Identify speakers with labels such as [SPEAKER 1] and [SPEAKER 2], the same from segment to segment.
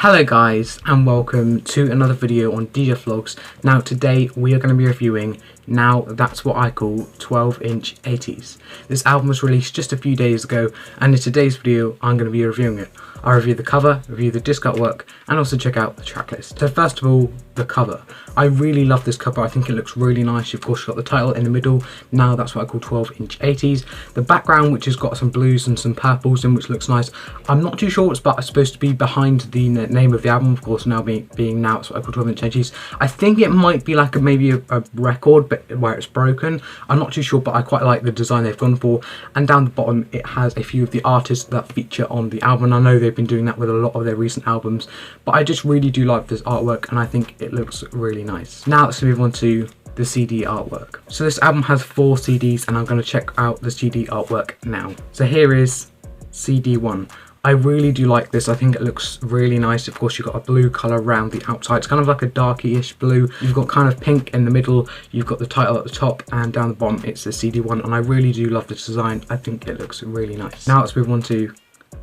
[SPEAKER 1] Hello guys, and welcome to another video on DJ Vlogs. Now today we are going to be reviewing Now That's What I Call 12-inch 80s. This album was released just a few days ago, and in today's video I'm going to be reviewing it. I'll review the cover, review the disc artwork, and also check out the track list. So first of all, the cover. I really love this cover. I think it looks really nice. Of course, you've got the title in the middle. Now That's What I Call 12-inch 80s. The background, which has got some blues and some purples in, which looks nice. I'm not too sure what's supposed to be behind the name of the album. Of course, now being Now That's What I Call 12-inch 80s. I think it might be like maybe a record, but where it's broken. I'm not too sure, but I quite like the design they've gone for. And down the bottom, it has a few of the artists that feature on the album. I know they've been doing that with a lot of their recent albums, but I just really do like this artwork, and I think it looks really nice. Now let's move on to the CD artwork. So this album has 4 CDs, and I'm going to check out the CD artwork now. So here is CD 1. I really do like this. I think it looks really nice. Of course, you've got a blue colour around the outside. It's kind of like a darky-ish blue. You've got kind of pink in the middle. You've got the title at the top, and down the bottom it's the CD 1, and I really do love this design. I think it looks really nice. Now let's move on to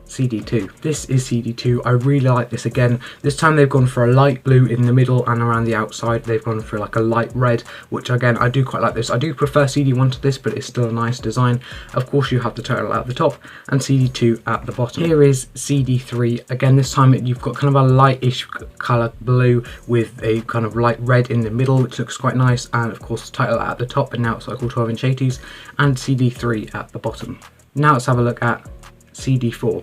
[SPEAKER 1] CD 2. This is CD 2. I really like this again. This time they've gone for a light blue in the middle, and around the outside they've gone for like a light red, which again I do quite like this. I do prefer CD 1 to this, but it's still a nice design. Of course, you have the title at the top and CD 2 at the bottom. Here is CD 3. Again, this time you've got kind of a lightish colour blue with a kind of light red in the middle, which looks quite nice, and of course the title at the top, and Now It's What I Call 12-inch 80s, and CD 3 at the bottom. Now let's have a look at CD 4.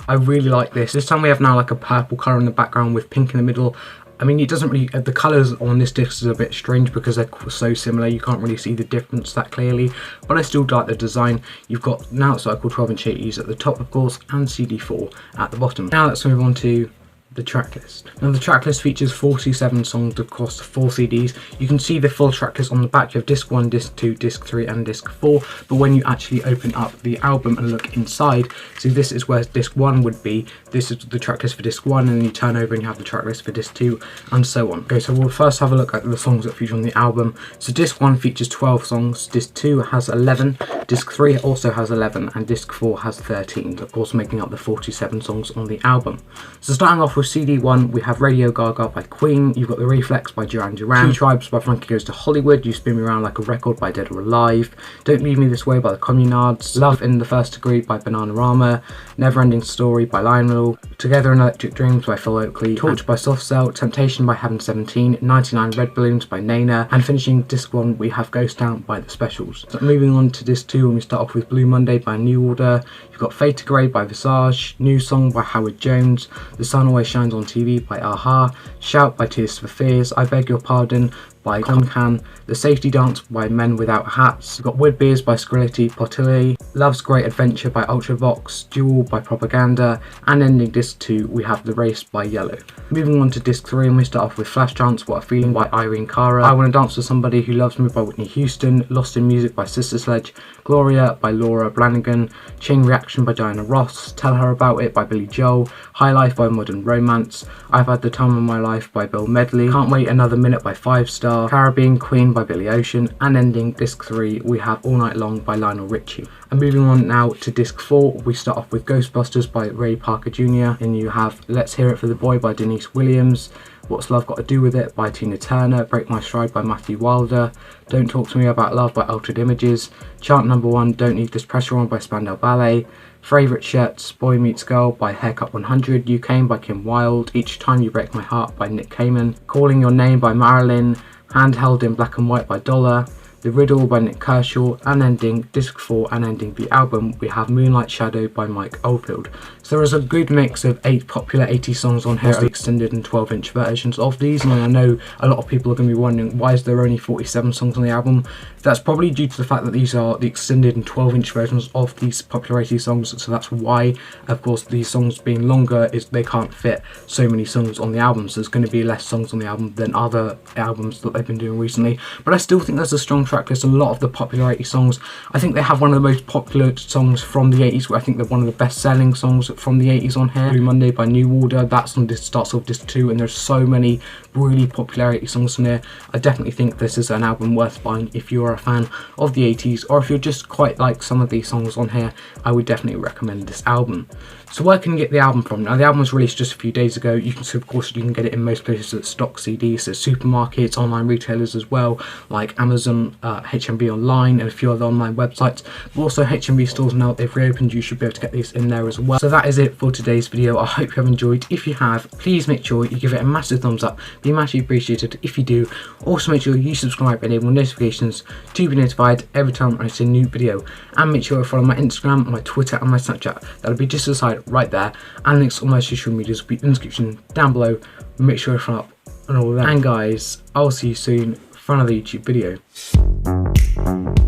[SPEAKER 1] I really like this. This time we have now like a purple colour in the background with pink in the middle. I mean, it doesn't really, the colours on this disc is a bit strange because they're so similar. You can't really see the difference that clearly, but I still like the design. You've got Now It's What I Call 12-inch 80s at the top, of course, and CD 4 at the bottom. Now let's move on to the track list. Now the track list features 47 songs across the 4 CDs. You can see the full track list on the back. You have disc 1, disc 2, disc 3 and disc 4, but when you actually open up the album and look inside, see, this is where disc 1 would be. This is the track list for disc 1, and then you turn over and you have the track list for disc 2 and so on. Okay, so we'll first have a look at the songs that feature on the album. So disc 1 features 12 songs, disc 2 has 11, disc 3 also has 11, and disc 4 has 13, of course making up the 47 songs on the album. So starting off with CD 1, we have Radio Gaga by Queen. You've got The Reflex by Duran Duran, Two Tribes by Frankie Goes to Hollywood, You Spin Me Around Like a Record by Dead or Alive, Don't Leave Me This Way by the Communards, Love in the First Degree by Bananarama, Never Ending Story by Lionel, Together in Electric Dreams by Phil Oakley, Torch by Soft Cell, Temptation by Heaven 17, 99 Red Balloons by Nana, and finishing disc 1 we have Ghost Town by The Specials. So moving on to disc 2, and we start off with Blue Monday by New Order. You've got Fade to Grey by Visage, New Song by Howard Jones, The Sun Always Shines on TV by Aha, Shout by Tears for Fears, I Beg Your Pardon by Concan, The Safety Dance by Men Without Hats, you've got Wood Beers by Skrillity Potili, Love's Great Adventure by Ultravox, Duel by Propaganda, and ending disc 2 we have The Race by Yellow. Moving on to disc 3, and we start off with Flash Dance, What a Feeling by Irene Cara, I Wanna Dance with Somebody Who Loves Me by Whitney Houston, Lost in Music by Sister Sledge, Gloria by Laura Branigan, Chain Reaction by Diana Ross, Tell Her About It by Billy Joel, High Life by Modern Romance, I've Had the Time of My Life by Bill Medley, Can't Wait Another Minute by 5 Star, Caribbean Queen by Billy Ocean, and ending disc 3 we have All Night Long by Lionel Richie. And moving on now to disc 4, we start off with Ghostbusters by Ray Parker Jr. and you have Let's Hear It for the Boy by Denise Williams, What's Love Got to Do With It by Tina Turner, Break My Stride by Matthew Wilder, Don't Talk to Me About Love by Altered Images, Chart number 1, Don't Need This Pressure On by Spandau Ballet, Favourite Shirts, Boy Meets Girl by Haircut 100, You Came by Kim Wilde, Each Time You Break My Heart by Nick Kamen, Calling Your Name by Marilyn, Handheld in Black and White by Dollar, The Riddle by Nick Kershaw, and ending disc 4 and ending the album we have Moonlight Shadow by Mike Oldfield. So there is a good mix of 8 popular 80s songs on here, the extended and 12-inch versions of these, and I know a lot of people are going to be wondering why is there only 47 songs on the album. That's probably due to the fact that these are the extended and 12-inch versions of these popular 80s songs, so that's why, of course, these songs being longer is they can't fit so many songs on the album, so there's going to be less songs on the album than other albums that they've been doing recently, but I still think there's a strong track list. A lot of the popular 80s songs, I think they have one of the most popular songs from the 80s, where I think they're one of the best selling songs from the 80s on here. Blue Monday by New Order, that's on this, starts off disc 2, and there's so many really popularity songs on here. I definitely think this is an album worth buying if you're a fan of the 80s, or if you're just quite like some of these songs on here. I would definitely recommend this album. So where can you get the album from? Now, the album was released just a few days ago. You can get it in most places that stock CDs, so supermarkets, online retailers as well, like Amazon, HMV Online, and a few other online websites. But also HMV stores now that they've reopened, you should be able to get these in there as well. So that is it for today's video. I hope you have enjoyed. If you have, please make sure you give it a massive thumbs up. Be massively appreciated if you do. Also make sure you subscribe and enable notifications to be notified every time I release a new video. And make sure you follow my Instagram, my Twitter, and my Snapchat. That'll be just aside right there, and links to all my social medias will be in the description down below. Make sure you follow up and all that. And guys, I'll see you soon for another YouTube video.